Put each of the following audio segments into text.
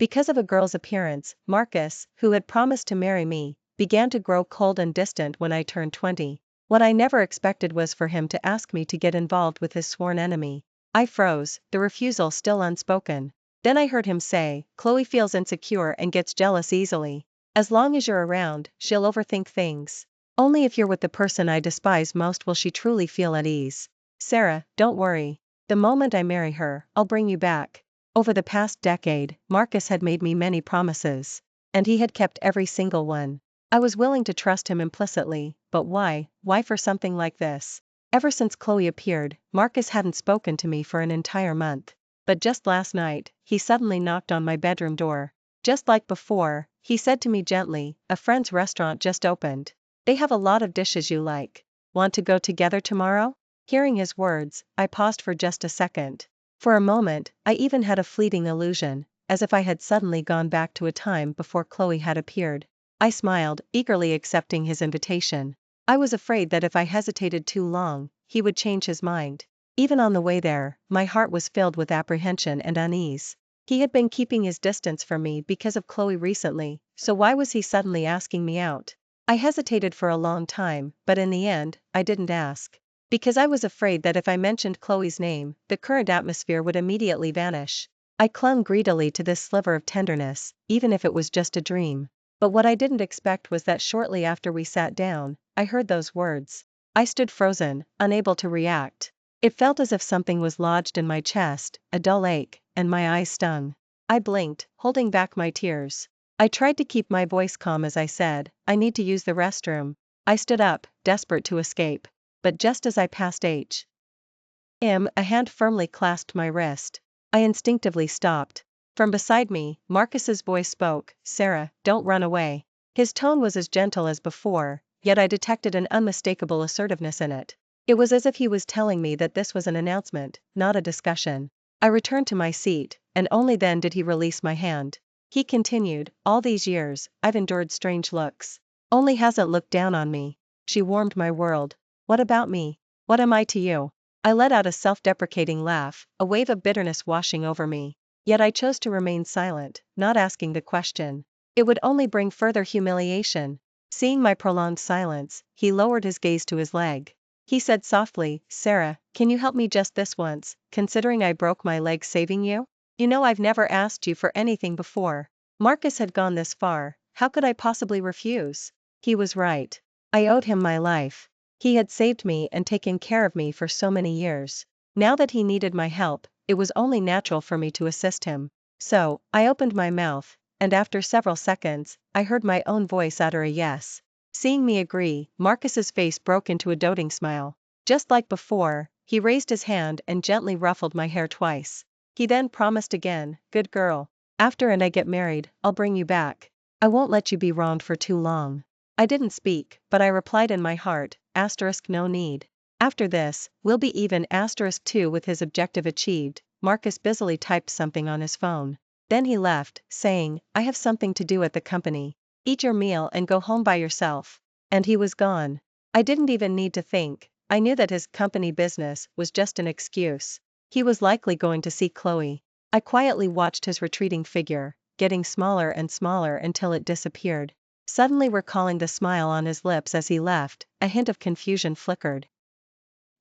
Because of a girl's appearance, Marcus, who had promised to marry me, began to grow cold and distant when I turned 20. What I never expected was for him to ask me to get involved with his sworn enemy. I froze, the refusal still unspoken. Then I heard him say, "Chloe feels insecure and gets jealous easily. As long as you're around, she'll overthink things. Only if you're with the person I despise most will she truly feel at ease. Sarah, don't worry. The moment I marry her, I'll bring you back." Over the past decade, Marcus had made me many promises. And he had kept every single one. I was willing to trust him implicitly, but why for something like this? Ever since Chloe appeared, Marcus hadn't spoken to me for an entire month. But just last night, he suddenly knocked on my bedroom door. Just like before, he said to me gently, "A friend's restaurant just opened. They have a lot of dishes you like. Want to go together tomorrow?" Hearing his words, I paused for just a second. For a moment, I even had a fleeting illusion, as if I had suddenly gone back to a time before Chloe had appeared. I smiled, eagerly accepting his invitation. I was afraid that if I hesitated too long, he would change his mind. Even on the way there, my heart was filled with apprehension and unease. He had been keeping his distance from me because of Chloe recently, so why was he suddenly asking me out? I hesitated for a long time, but in the end, I didn't ask. Because I was afraid that if I mentioned Chloe's name, the current atmosphere would immediately vanish. I clung greedily to this sliver of tenderness, even if it was just a dream. But what I didn't expect was that shortly after we sat down, I heard those words. I stood frozen, unable to react. It felt as if something was lodged in my chest, a dull ache, and my eyes stung. I blinked, holding back my tears. I tried to keep my voice calm as I said, "I need to use the restroom." I stood up, desperate to escape. But just as I passed him, a hand firmly clasped my wrist. I instinctively stopped. From beside me, Marcus's voice spoke, "Sarah, don't run away." His tone was as gentle as before, yet I detected an unmistakable assertiveness in it. It was as if he was telling me that this was an announcement, not a discussion. I returned to my seat, and only then did he release my hand. He continued, "All these years, I've endured strange looks. Only hasn't looked down on me." She warmed my world. "What about me? What am I to you?" I let out a self-deprecating laugh, a wave of bitterness washing over me. Yet I chose to remain silent, not asking the question. It would only bring further humiliation. Seeing my prolonged silence, he lowered his gaze to his leg. He said softly, "Sarah, can you help me just this once, considering I broke my leg saving you? You know I've never asked you for anything before." Marcus had gone this far, how could I possibly refuse? He was right. I owed him my life. He had saved me and taken care of me for so many years. Now that he needed my help, it was only natural for me to assist him. So, I opened my mouth, and after several seconds, I heard my own voice utter a yes. Seeing me agree, Marcus's face broke into a doting smile. Just like before, he raised his hand and gently ruffled my hair twice. He then promised again, "Good girl. After I get married, I'll bring you back. I won't let you be wronged for too long." I didn't speak, but I replied in my heart, no need. After this, we'll be even *2 with his objective achieved. Marcus busily typed something on his phone. Then he left, saying, "I have something to do at the company. Eat your meal and go home by yourself." And he was gone. I didn't even need to think, I knew that his company business was just an excuse. He was likely going to see Chloe. I quietly watched his retreating figure, getting smaller and smaller until it disappeared. Suddenly recalling the smile on his lips as he left, a hint of confusion flickered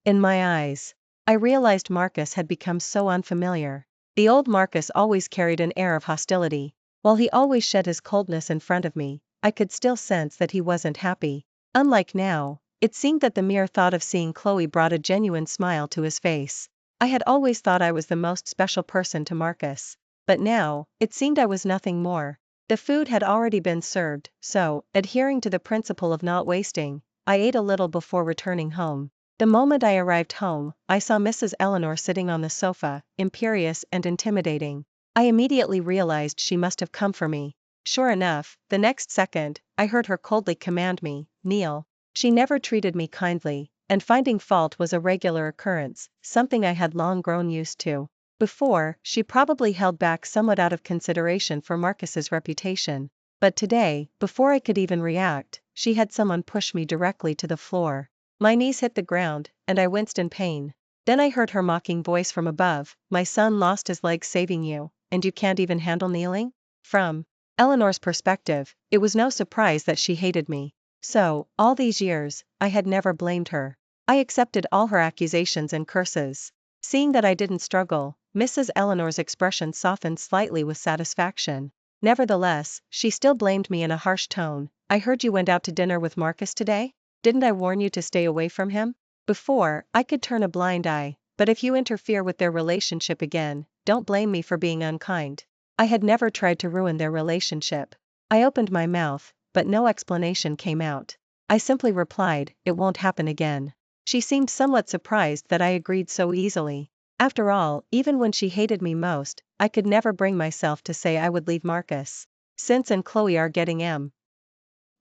in my eyes. I realized Marcus had become so unfamiliar. The old Marcus always carried an air of hostility. While he always shed his coldness in front of me, I could still sense that he wasn't happy. Unlike now, it seemed that the mere thought of seeing Chloe brought a genuine smile to his face. I had always thought I was the most special person to Marcus. But now, it seemed I was nothing more. The food had already been served, so, adhering to the principle of not wasting, I ate a little before returning home. The moment I arrived home, I saw Mrs. Eleanor sitting on the sofa, imperious and intimidating. I immediately realized she must have come for me. Sure enough, the next second, I heard her coldly command me, "Kneel." She never treated me kindly, and finding fault was a regular occurrence, something I had long grown used to. Before, she probably held back somewhat out of consideration for Marcus's reputation. But today, before I could even react, she had someone push me directly to the floor. My knees hit the ground, and I winced in pain. Then I heard her mocking voice from above, "My son lost his leg saving you, and you can't even handle kneeling?" From Eleanor's perspective, it was no surprise that she hated me. So, all these years, I had never blamed her. I accepted all her accusations and curses. Seeing that I didn't struggle, Mrs. Eleanor's expression softened slightly with satisfaction. Nevertheless, she still blamed me in a harsh tone. I heard you went out to dinner with Marcus today? Didn't I warn you to stay away from him? Before, I could turn a blind eye, but if you interfere with their relationship again, don't blame me for being unkind. I had never tried to ruin their relationship. I opened my mouth, but no explanation came out. I simply replied, it won't happen again. She seemed somewhat surprised that I agreed so easily. After all, even when she hated me most, I could never bring myself to say I would leave Marcus. Since and Chloe are getting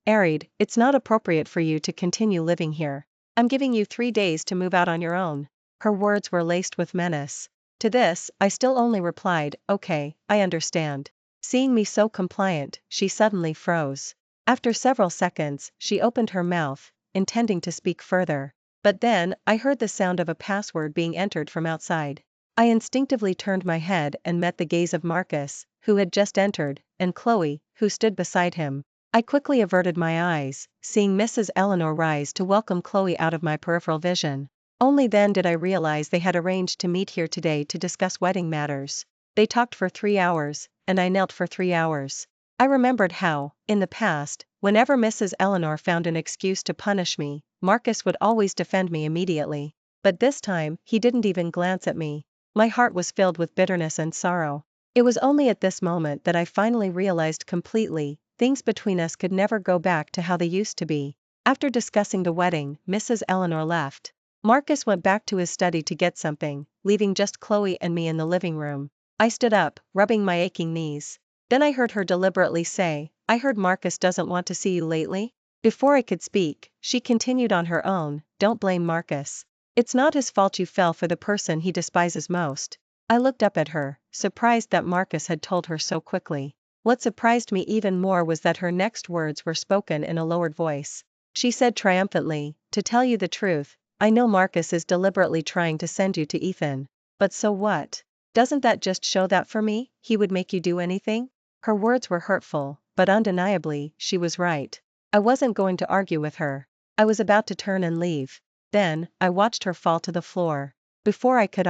married, it's not appropriate for you to continue living here. I'm giving you 3 days to move out on your own. Her words were laced with menace. To this, I still only replied, okay, I understand. Seeing me so compliant, she suddenly froze. After several seconds, she opened her mouth, intending to speak further. But then, I heard the sound of a password being entered from outside. I instinctively turned my head and met the gaze of Marcus, who had just entered, and Chloe, who stood beside him. I quickly averted my eyes, seeing Mrs. Eleanor rise to welcome Chloe out of my peripheral vision. Only then did I realize they had arranged to meet here today to discuss wedding matters. They talked for 3 hours, and I knelt for 3 hours. I remembered how, in the past, whenever Mrs. Eleanor found an excuse to punish me, Marcus would always defend me immediately. But this time, he didn't even glance at me. My heart was filled with bitterness and sorrow. It was only at this moment that I finally realized completely, things between us could never go back to how they used to be. After discussing the wedding, Mrs. Eleanor left. Marcus went back to his study to get something, leaving just Chloe and me in the living room. I stood up, rubbing my aching knees. Then I heard her deliberately say, I heard Marcus doesn't want to see you lately? Before I could speak, she continued on her own, don't blame Marcus. It's not his fault you fell for the person he despises most. I looked up at her, surprised that Marcus had told her so quickly. What surprised me even more was that her next words were spoken in a lowered voice. She said triumphantly, to tell you the truth, I know Marcus is deliberately trying to send you to Ethan. But so what? Doesn't that just show that for me, he would make you do anything? Her words were hurtful, but undeniably, she was right. I wasn't going to argue with her. I was about to turn and leave. Then, I watched her fall to the floor. Before I could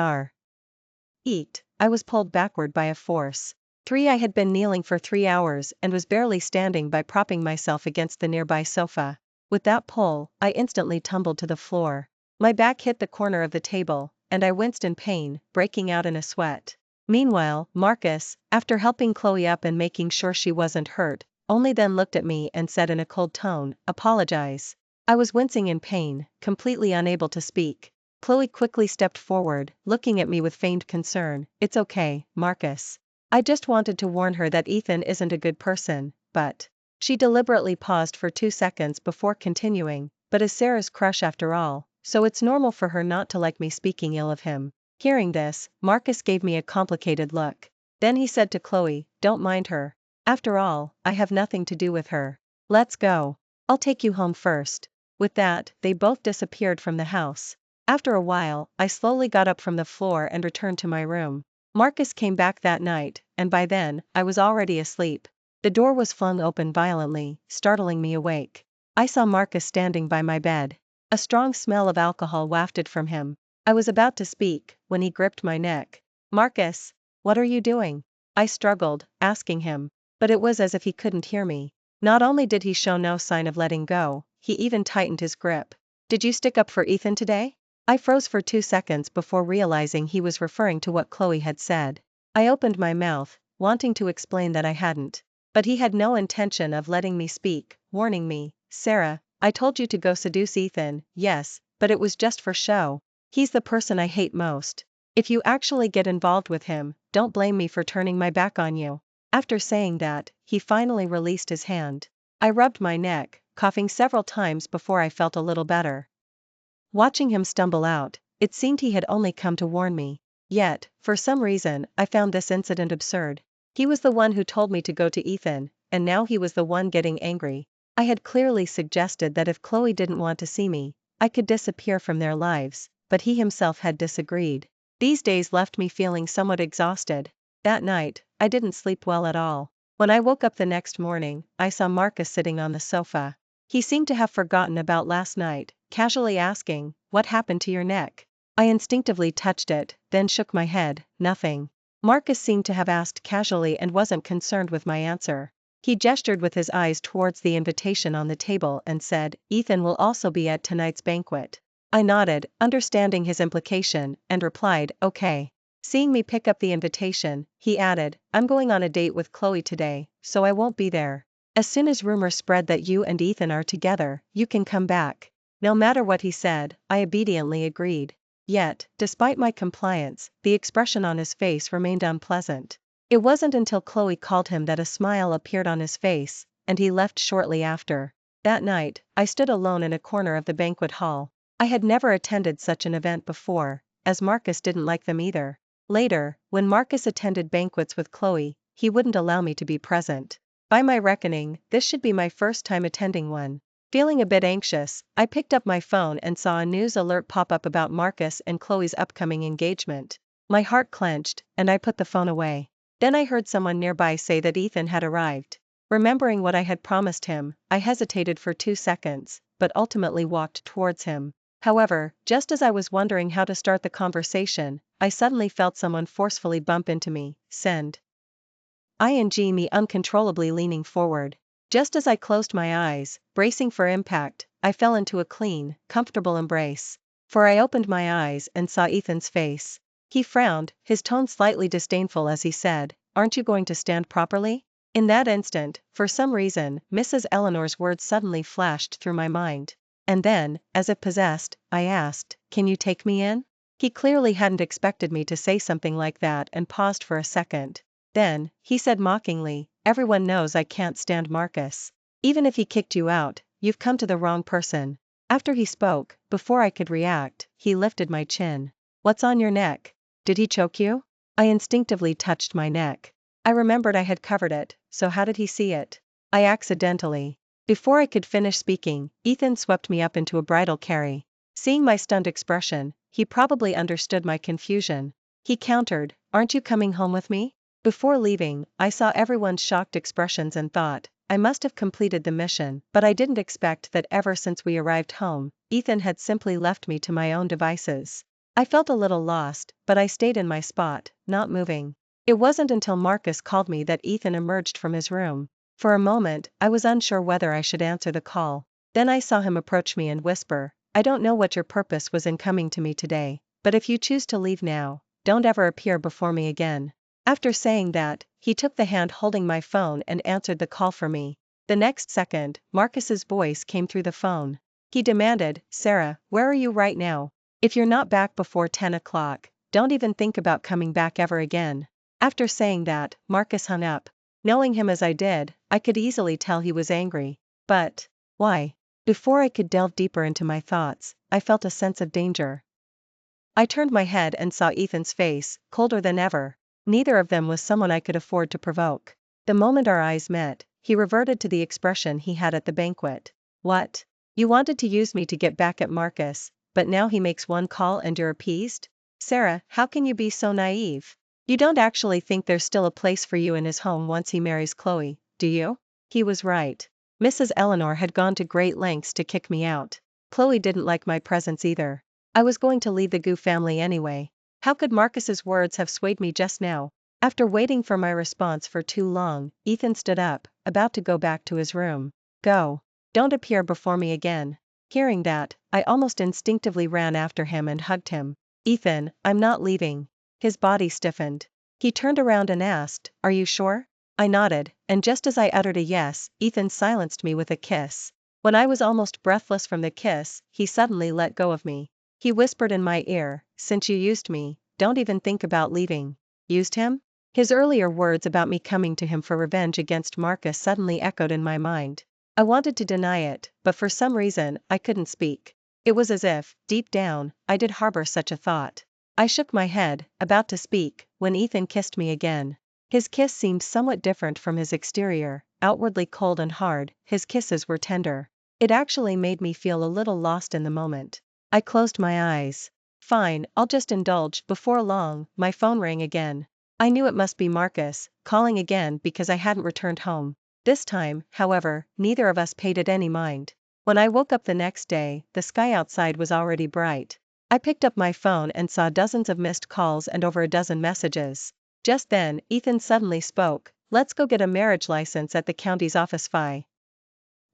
eat, I was pulled backward by a force. I had been kneeling for 3 hours and was barely standing by propping myself against the nearby sofa. With that pull, I instantly tumbled to the floor. My back hit the corner of the table, and I winced in pain, breaking out in a sweat. Meanwhile, Marcus, after helping Chloe up and making sure she wasn't hurt, only then looked at me and said in a cold tone, apologize. I was wincing in pain, completely unable to speak. Chloe quickly stepped forward, looking at me with feigned concern. It's okay, Marcus. I just wanted to warn her that Ethan isn't a good person, but... She deliberately paused for 2 seconds before continuing, but is Sarah's crush after all, so it's normal for her not to like me speaking ill of him. Hearing this, Marcus gave me a complicated look. Then he said to Chloe, don't mind her. After all, I have nothing to do with her. Let's go. I'll take you home first. With that, they both disappeared from the house. After a while, I slowly got up from the floor and returned to my room. Marcus came back that night, and by then, I was already asleep. The door was flung open violently, startling me awake. I saw Marcus standing by my bed. A strong smell of alcohol wafted from him. I was about to speak, when he gripped my neck. Marcus, what are you doing? I struggled, asking him. But it was as if he couldn't hear me. Not only did he show no sign of letting go, he even tightened his grip. Did you stick up for Ethan today? I froze for 2 seconds before realizing he was referring to what Chloe had said. I opened my mouth, wanting to explain that I hadn't. But he had no intention of letting me speak, warning me, Sarah, I told you to go seduce Ethan, yes, but it was just for show. He's the person I hate most. If you actually get involved with him, don't blame me for turning my back on you. After saying that, he finally released his hand. I rubbed my neck, coughing several times before I felt a little better. Watching him stumble out, it seemed he had only come to warn me. Yet, for some reason, I found this incident absurd. He was the one who told me to go to Ethan, and now he was the one getting angry. I had clearly suggested that if Chloe didn't want to see me, I could disappear from their lives, but he himself had disagreed. These days left me feeling somewhat exhausted. That night, I didn't sleep well at all. When I woke up the next morning, I saw Marcus sitting on the sofa. He seemed to have forgotten about last night, casually asking, "What happened to your neck?" I instinctively touched it, then shook my head, "Nothing." Marcus seemed to have asked casually and wasn't concerned with my answer. He gestured with his eyes towards the invitation on the table and said, "Ethan will also be at tonight's banquet." I nodded, understanding his implication, and replied, "Okay." Seeing me pick up the invitation, he added, "I'm going on a date with Chloe today, so I won't be there. As soon as rumors spread that you and Ethan are together, you can come back." No matter what he said, I obediently agreed. Yet, despite my compliance, the expression on his face remained unpleasant. It wasn't until Chloe called him that a smile appeared on his face, and he left shortly after. That night, I stood alone in a corner of the banquet hall. I had never attended such an event before, as Marcus didn't like them either. Later, when Marcus attended banquets with Chloe, he wouldn't allow me to be present. By my reckoning, this should be my first time attending one. Feeling a bit anxious, I picked up my phone and saw a news alert pop up about Marcus and Chloe's upcoming engagement. My heart clenched, and I put the phone away. Then I heard someone nearby say that Ethan had arrived. Remembering what I had promised him, I hesitated for 2 seconds, but ultimately walked towards him. However, just as I was wondering how to start the conversation, I suddenly felt someone forcefully bump into me, me uncontrollably leaning forward. Just as I closed my eyes, bracing for impact, I fell into a clean, comfortable embrace. For I opened my eyes and saw Ethan's face. He frowned, his tone slightly disdainful as he said, "Aren't you going to stand properly?" In that instant, for some reason, Mrs. Eleanor's words suddenly flashed through my mind. And then, as if possessed, I asked, "Can you take me in?" He clearly hadn't expected me to say something like that and paused for a second. Then, he said mockingly, "Everyone knows I can't stand Marcus. Even if he kicked you out, you've come to the wrong person." After he spoke, before I could react, he lifted my chin. "What's on your neck? Did he choke you?" I instinctively touched my neck. I remembered I had covered it, so how did he see it? "I accidentally." Before I could finish speaking, Ethan swept me up into a bridal carry. Seeing my stunned expression, he probably understood my confusion. He countered, "Aren't you coming home with me?" Before leaving, I saw everyone's shocked expressions and thought, I must have completed the mission, but I didn't expect that ever since we arrived home, Ethan had simply left me to my own devices. I felt a little lost, but I stayed in my spot, not moving. It wasn't until Marcus called me that Ethan emerged from his room. For a moment, I was unsure whether I should answer the call. Then I saw him approach me and whisper, "I don't know what your purpose was in coming to me today, but if you choose to leave now, don't ever appear before me again." After saying that, he took the hand holding my phone and answered the call for me. The next second, Marcus's voice came through the phone. He demanded, "Sarah, where are you right now? If you're not back before 10 o'clock, don't even think about coming back ever again." After saying that, Marcus hung up. Knowing him as I did, I could easily tell he was angry. But why? Before I could delve deeper into my thoughts, I felt a sense of danger. I turned my head and saw Ethan's face, colder than ever. Neither of them was someone I could afford to provoke. The moment our eyes met, he reverted to the expression he had at the banquet. "What? You wanted to use me to get back at Marcus, but now he makes one call and you're appeased? Sarah, how can you be so naive? You don't actually think there's still a place for you in his home once he marries Chloe, do you?" He was right. Mrs. Eleanor had gone to great lengths to kick me out. Chloe didn't like my presence either. I was going to leave the Gu family anyway. How could Marcus's words have swayed me just now? After waiting for my response for too long, Ethan stood up, about to go back to his room. "Go. Don't appear before me again." Hearing that, I almost instinctively ran after him and hugged him. "Ethan, I'm not leaving." His body stiffened. He turned around and asked, "Are you sure?" I nodded, and just as I uttered a yes, Ethan silenced me with a kiss. When I was almost breathless from the kiss, he suddenly let go of me. He whispered in my ear, "Since you used me, don't even think about leaving." Used him? His earlier words about me coming to him for revenge against Marcus suddenly echoed in my mind. I wanted to deny it, but for some reason, I couldn't speak. It was as if, deep down, I did harbor such a thought. I shook my head, about to speak, when Ethan kissed me again. His kiss seemed somewhat different from his exterior, outwardly cold and hard. His kisses were tender. It actually made me feel a little lost in the moment. I closed my eyes. Fine, I'll just indulge. Before long, my phone rang again. I knew it must be Marcus, calling again because I hadn't returned home. This time, however, neither of us paid it any mind. When I woke up the next day, the sky outside was already bright. I picked up my phone and saw dozens of missed calls and over a dozen messages. Just then, Ethan suddenly spoke, "Let's go get a marriage license at the county's office Phi.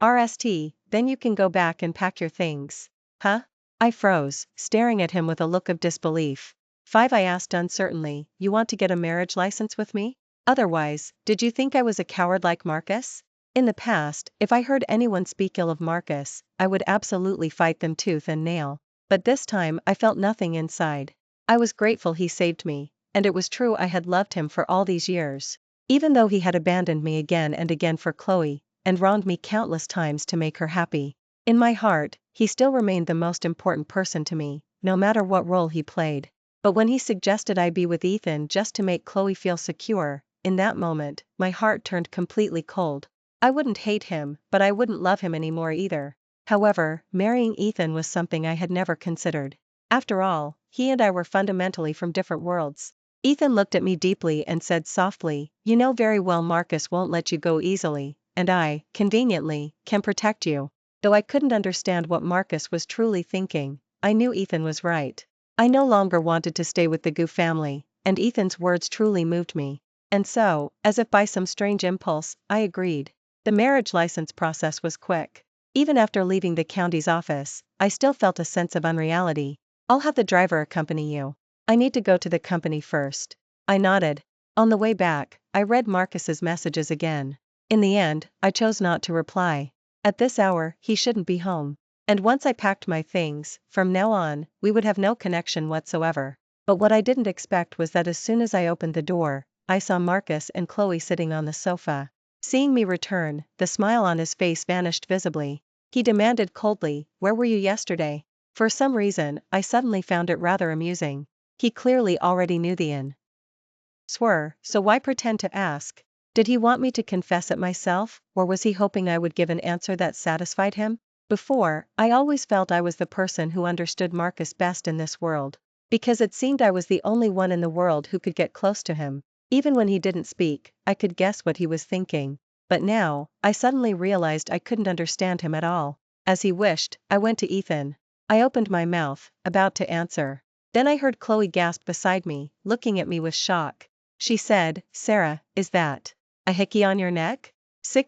RST, then you can go back and pack your things." Huh? I froze, staring at him with a look of disbelief. "Five," I asked uncertainly, "you want to get a marriage license with me? Otherwise, did you think I was a coward like Marcus?" In the past, if I heard anyone speak ill of Marcus, I would absolutely fight them tooth and nail. But this time I felt nothing inside. I was grateful he saved me, and it was true I had loved him for all these years. Even though he had abandoned me again and again for Chloe, and wronged me countless times to make her happy. In my heart, he still remained the most important person to me, no matter what role he played. But when he suggested I be with Ethan just to make Chloe feel secure, in that moment, my heart turned completely cold. I wouldn't hate him, but I wouldn't love him anymore either. However, marrying Ethan was something I had never considered. After all, he and I were fundamentally from different worlds. Ethan looked at me deeply and said softly, "You know very well Marcus won't let you go easily, and I, conveniently, can protect you." Though I couldn't understand what Marcus was truly thinking, I knew Ethan was right. I no longer wanted to stay with the Gu family, and Ethan's words truly moved me. And so, as if by some strange impulse, I agreed. The marriage license process was quick. Even after leaving the county's office, I still felt a sense of unreality. "I'll have the driver accompany you. I need to go to the company first." I nodded. On the way back, I read Marcus's messages again. In the end, I chose not to reply. At this hour, he shouldn't be home. And once I packed my things, from now on, we would have no connection whatsoever. But what I didn't expect was that as soon as I opened the door, I saw Marcus and Chloe sitting on the sofa. Seeing me return, the smile on his face vanished visibly. He demanded coldly, "Where were you yesterday?" For some reason, I suddenly found it rather amusing. He clearly already knew the answer, so why pretend to ask? Did he want me to confess it myself, or was he hoping I would give an answer that satisfied him? Before, I always felt I was the person who understood Marcus best in this world. Because it seemed I was the only one in the world who could get close to him. Even when he didn't speak, I could guess what he was thinking. But now, I suddenly realized I couldn't understand him at all. As he wished, I went to Ethan. I opened my mouth, about to answer. Then I heard Chloe gasp beside me, looking at me with shock. She said, "Sarah, is that a hickey on your neck?"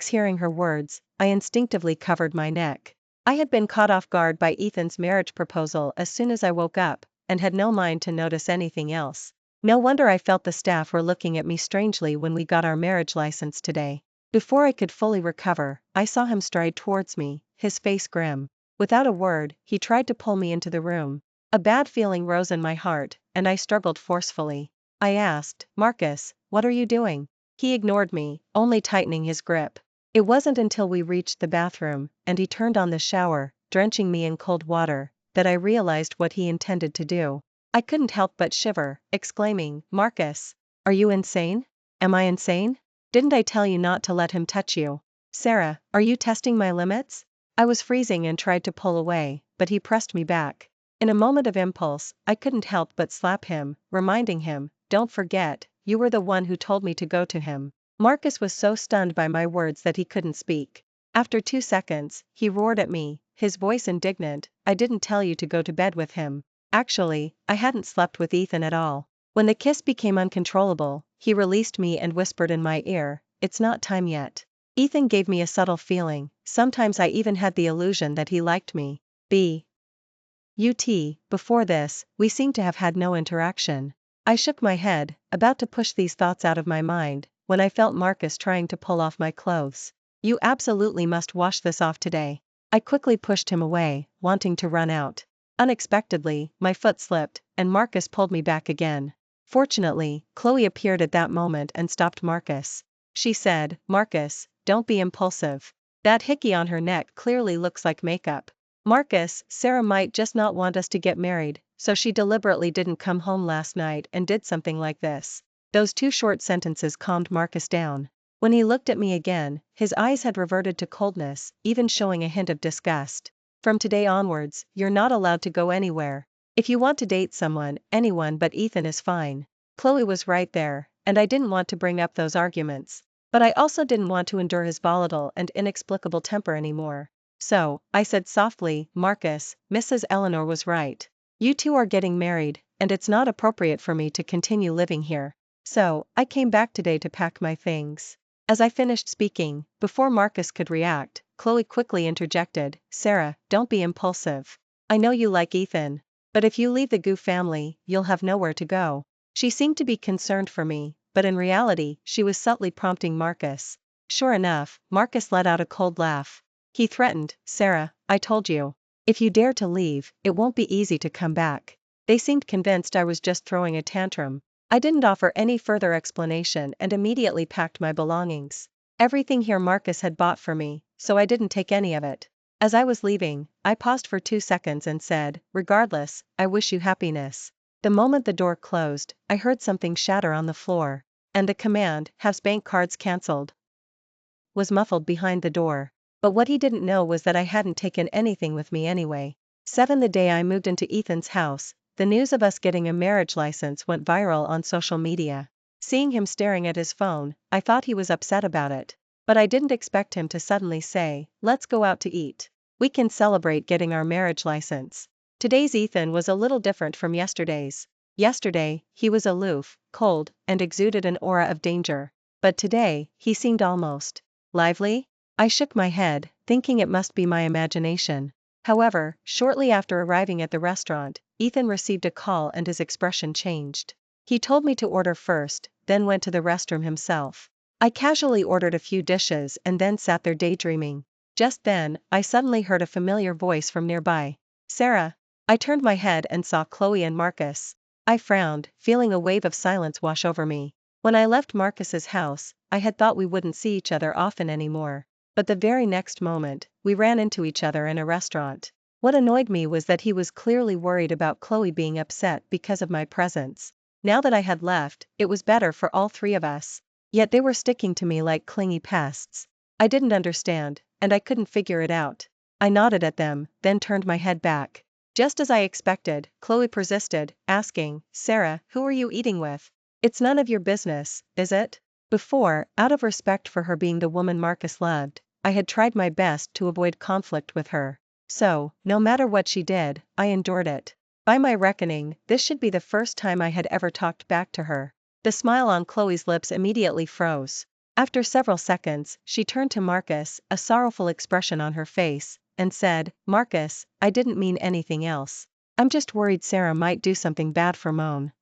Hearing her words, I instinctively covered my neck. I had been caught off guard by Ethan's marriage proposal as soon as I woke up, and had no mind to notice anything else. No wonder I felt the staff were looking at me strangely when we got our marriage license today. Before I could fully recover, I saw him stride towards me, his face grim. Without a word, he tried to pull me into the room. A bad feeling rose in my heart, and I struggled forcefully. I asked, "Marcus, what are you doing?" He ignored me, only tightening his grip. It wasn't until we reached the bathroom, and he turned on the shower, drenching me in cold water, that I realized what he intended to do. I couldn't help but shiver, exclaiming, "Marcus, are you insane?" "Am I insane? Didn't I tell you not to let him touch you?" "Sarah, are you testing my limits?" I was freezing and tried to pull away, but he pressed me back. In a moment of impulse, I couldn't help but slap him, reminding him, "Don't forget, you were the one who told me to go to him." Marcus was so stunned by my words that he couldn't speak. After 2 seconds, he roared at me, his voice indignant, "I didn't tell you to go to bed with him." Actually, I hadn't slept with Ethan at all. When the kiss became uncontrollable, he released me and whispered in my ear, "It's not time yet." Ethan gave me a subtle feeling, sometimes I even had the illusion that he liked me. Before this, we seemed to have had no interaction. I shook my head, about to push these thoughts out of my mind, when I felt Marcus trying to pull off my clothes. "You absolutely must wash this off today." I quickly pushed him away, wanting to run out. Unexpectedly, my foot slipped, and Marcus pulled me back again. Fortunately, Chloe appeared at that moment and stopped Marcus. She said, "Marcus, don't be impulsive. That hickey on her neck clearly looks like makeup. Marcus, Sarah might just not want us to get married, so she deliberately didn't come home last night and did something like this." Those 2 short sentences calmed Marcus down. When he looked at me again, his eyes had reverted to coldness, even showing a hint of disgust. "From today onwards, you're not allowed to go anywhere. If you want to date someone, anyone but Ethan is fine." Chloe was right there, and I didn't want to bring up those arguments. But I also didn't want to endure his volatile and inexplicable temper anymore. So, I said softly, Marcus, Mrs. Eleanor was right. You two are getting married, and it's not appropriate for me to continue living here. So, I came back today to pack my things. As I finished speaking, before Marcus could react, Chloe quickly interjected, Sarah, don't be impulsive. I know you like Ethan. But if you leave the Gu family, you'll have nowhere to go. She seemed to be concerned for me, but in reality, she was subtly prompting Marcus. Sure enough, Marcus let out a cold laugh. He threatened, Sarah, I told you. If you dare to leave, it won't be easy to come back. They seemed convinced I was just throwing a tantrum. I didn't offer any further explanation and immediately packed my belongings. Everything here Marcus had bought for me, so I didn't take any of it. As I was leaving, I paused for 2 seconds and said, regardless, I wish you happiness. The moment the door closed, I heard something shatter on the floor. And the command, have bank cards cancelled, was muffled behind the door. But what he didn't know was that I hadn't taken anything with me anyway. 7 The day I moved into Ethan's house, the news of us getting a marriage license went viral on social media. Seeing him staring at his phone, I thought he was upset about it. But I didn't expect him to suddenly say, let's go out to eat. We can celebrate getting our marriage license. Today's Ethan was a little different from yesterday's. Yesterday, he was aloof, cold, and exuded an aura of danger. But today, he seemed almost lively? I shook my head, thinking it must be my imagination. However, shortly after arriving at the restaurant, Ethan received a call and his expression changed. He told me to order first, then went to the restroom himself. I casually ordered a few dishes and then sat there daydreaming. Just then, I suddenly heard a familiar voice from nearby. Sarah. I turned my head and saw Chloe and Marcus. I frowned, feeling a wave of silence wash over me. When I left Marcus's house, I had thought we wouldn't see each other often anymore. But the very next moment, we ran into each other in a restaurant. What annoyed me was that he was clearly worried about Chloe being upset because of my presence. Now that I had left, it was better for all 3 of us. Yet they were sticking to me like clingy pests. I didn't understand, and I couldn't figure it out. I nodded at them, then turned my head back. Just as I expected, Chloe persisted, asking, Sarah, who are you eating with? It's none of your business, is it? Before, out of respect for her being the woman Marcus loved, I had tried my best to avoid conflict with her. So, no matter what she did, I endured it. By my reckoning, this should be the first time I had ever talked back to her. The smile on Chloe's lips immediately froze. After several seconds, she turned to Marcus, a sorrowful expression on her face, and said, Marcus, I didn't mean anything else. I'm just worried Sarah might do something bad for Moan.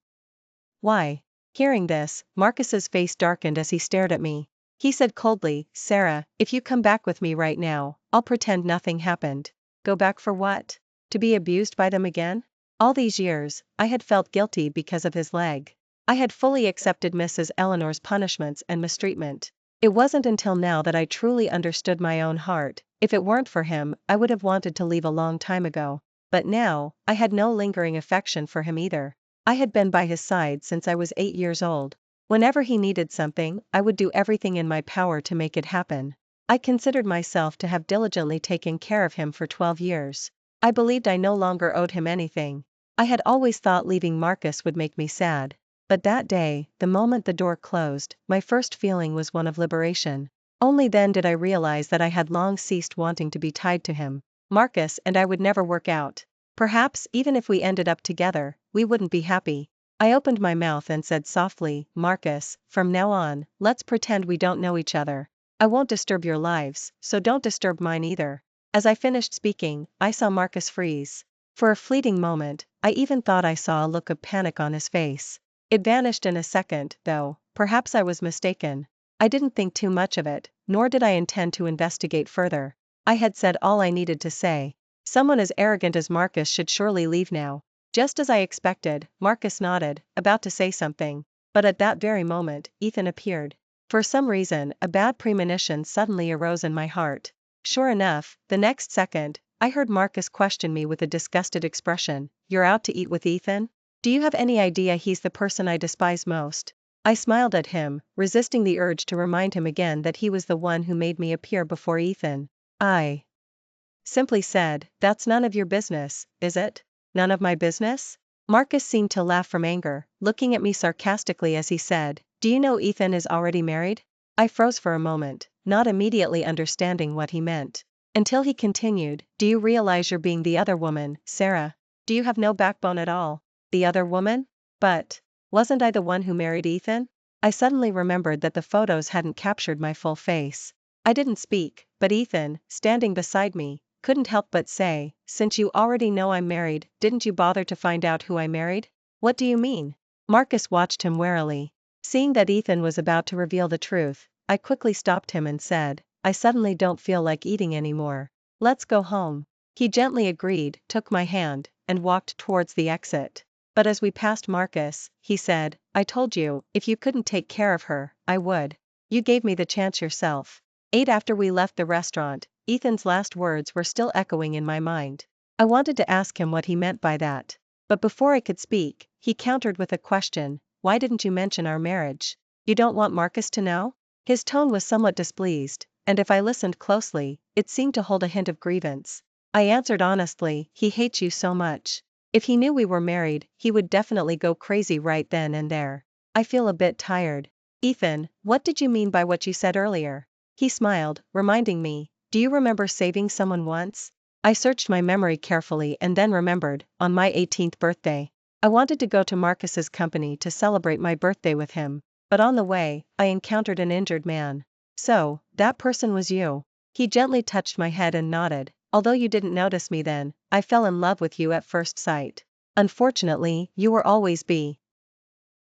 Why? Hearing this, Marcus's face darkened as he stared at me. He said coldly, Sarah, if you come back with me right now, I'll pretend nothing happened. Go back for what? To be abused by them again? All these years, I had felt guilty because of his leg. I had fully accepted Mrs. Eleanor's punishments and mistreatment. It wasn't until now that I truly understood my own heart. If it weren't for him, I would have wanted to leave a long time ago. But now, I had no lingering affection for him either. I had been by his side since I was 8 years old. Whenever he needed something, I would do everything in my power to make it happen. I considered myself to have diligently taken care of him for 12 years. I believed I no longer owed him anything. I had always thought leaving Marcus would make me sad. But that day, the moment the door closed, my first feeling was one of liberation. Only then did I realize that I had long ceased wanting to be tied to him. Marcus and I would never work out. Perhaps, even if we ended up together, we wouldn't be happy. I opened my mouth and said softly, Marcus, from now on, let's pretend we don't know each other. I won't disturb your lives, so don't disturb mine either. As I finished speaking, I saw Marcus freeze. For a fleeting moment, I even thought I saw a look of panic on his face. It vanished in a second, though. Perhaps I was mistaken. I didn't think too much of it, nor did I intend to investigate further. I had said all I needed to say. Someone as arrogant as Marcus should surely leave now. Just as I expected, Marcus nodded, about to say something. But at that very moment, Ethan appeared. For some reason, a bad premonition suddenly arose in my heart. Sure enough, the next second, I heard Marcus question me with a disgusted expression. You're out to eat with Ethan? Do you have any idea he's the person I despise most? I smiled at him, resisting the urge to remind him again that he was the one who made me appear before Ethan. I simply said, that's none of your business, is it? None of my business? Marcus seemed to laugh from anger, looking at me sarcastically as he said, Do you know Ethan is already married? I froze for a moment, not immediately understanding what he meant. Until he continued, do you realize you're being the other woman, Sarah? Do you have no backbone at all? The other woman? But wasn't I the one who married Ethan? I suddenly remembered that the photos hadn't captured my full face. I didn't speak, but Ethan, standing beside me, couldn't help but say, since you already know I'm married, didn't you bother to find out who I married? What do you mean? Marcus watched him warily. Seeing that Ethan was about to reveal the truth, I quickly stopped him and said, I suddenly don't feel like eating anymore. Let's go home. He gently agreed, took my hand, and walked towards the exit. But as we passed Marcus, he said, I told you, if you couldn't take care of her, I would. You gave me the chance yourself. 8 After we left the restaurant, Ethan's last words were still echoing in my mind. I wanted to ask him what he meant by that. But before I could speak, he countered with a question, why didn't you mention our marriage? You don't want Marcus to know? His tone was somewhat displeased, and if I listened closely, it seemed to hold a hint of grievance. I answered honestly, he hates you so much. If he knew we were married, he would definitely go crazy right then and there. I feel a bit tired. Ethan, what did you mean by what you said earlier? He smiled, reminding me, do you remember saving someone once? I searched my memory carefully and then remembered, on my 18th birthday. I wanted to go to Marcus's company to celebrate my birthday with him, but on the way, I encountered an injured man. So, that person was you. He gently touched my head and nodded, although you didn't notice me then, I fell in love with you at first sight. Unfortunately, you were always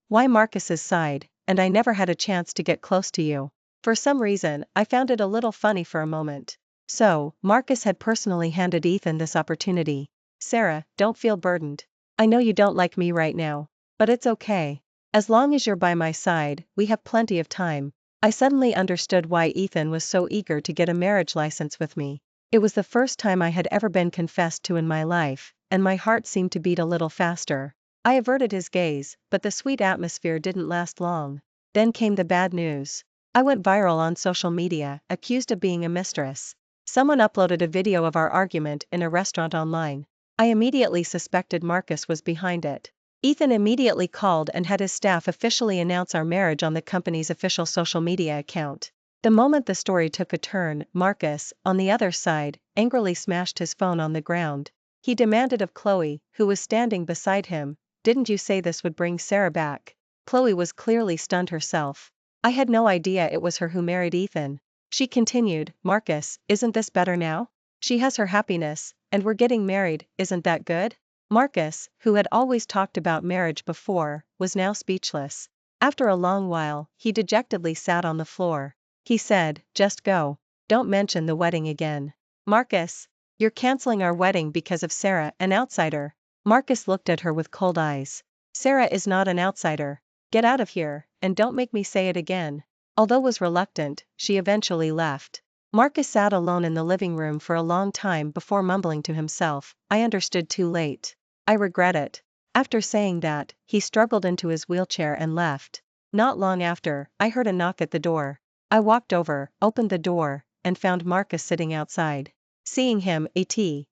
why Marcus's side, and I never had a chance to get close to you. For some reason, I found it a little funny for a moment. So, Marcus had personally handed Ethan this opportunity. Sarah, don't feel burdened. I know you don't like me right now. But it's okay. As long as you're by my side, we have plenty of time. I suddenly understood why Ethan was so eager to get a marriage license with me. It was the first time I had ever been confessed to in my life, and my heart seemed to beat a little faster. I averted his gaze, but the sweet atmosphere didn't last long. Then came the bad news. I went viral on social media, accused of being a mistress. Someone uploaded a video of our argument in a restaurant online. I immediately suspected Marcus was behind it. Ethan immediately called and had his staff officially announce our marriage on the company's official social media account. The moment the story took a turn, Marcus, on the other side, angrily smashed his phone on the ground. He demanded of Chloe, who was standing beside him, didn't you say this would bring Sarah back? Chloe was clearly stunned herself. I had no idea it was her who married Ethan. She continued, Marcus, isn't this better now? She has her happiness, and we're getting married, isn't that good? Marcus, who had always talked about marriage before, was now speechless. After a long while, he dejectedly sat on the floor. He said, just go. Don't mention the wedding again. Marcus, you're canceling our wedding because of Sarah, an outsider. Marcus looked at her with cold eyes. Sarah is not an outsider. Get out of here, and don't make me say it again. Although was reluctant, she eventually left. Marcus sat alone in the living room for a long time before mumbling to himself, I understood too late. I regret it. After saying that, he struggled into his wheelchair and left. Not long after, I heard a knock at the door. I walked over, opened the door, and found Marcus sitting outside. Seeing him, A.T.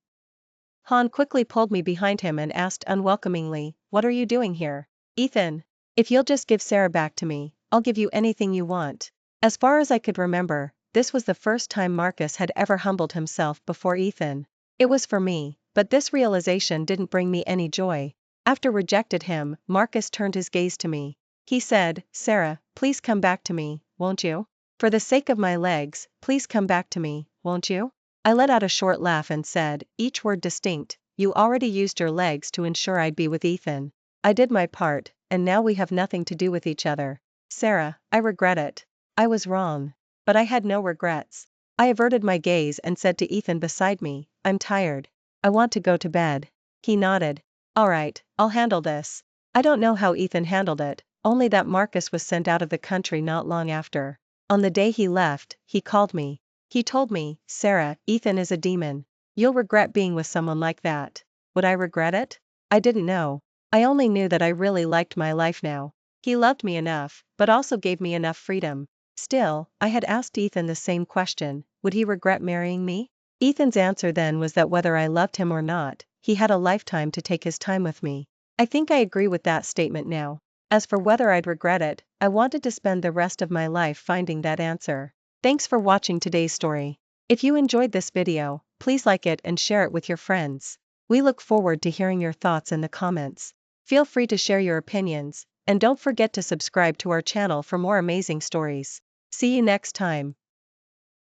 Han quickly pulled me behind him and asked unwelcomingly, what are you doing here? Ethan, if you'll just give Sarah back to me, I'll give you anything you want. As far as I could remember, this was the first time Marcus had ever humbled himself before Ethan. It was for me, but this realization didn't bring me any joy. After rejected him, Marcus turned his gaze to me. He said, Sarah, please come back to me, won't you? For the sake of my legs, please come back to me, won't you? I let out a short laugh and said, each word distinct, you already used your legs to ensure I'd be with Ethan. I did my part, and now we have nothing to do with each other. Sarah, I regret it. I was wrong. But I had no regrets. I averted my gaze and said to Ethan beside me, I'm tired. I want to go to bed. He nodded. All right, I'll handle this. I don't know how Ethan handled it, only that Marcus was sent out of the country not long after. On the day he left, he called me. He told me, Sarah, Ethan is a demon. You'll regret being with someone like that. Would I regret it? I didn't know. I only knew that I really liked my life now. He loved me enough, but also gave me enough freedom. Still, I had asked Ethan the same question, would he regret marrying me? Ethan's answer then was that whether I loved him or not, he had a lifetime to take his time with me. I think I agree with that statement now. As for whether I'd regret it, I wanted to spend the rest of my life finding that answer. Thanks for watching today's story. If you enjoyed this video, please like it and share it with your friends. We look forward to hearing your thoughts in the comments. Feel free to share your opinions, and don't forget to subscribe to our channel for more amazing stories. See you next time.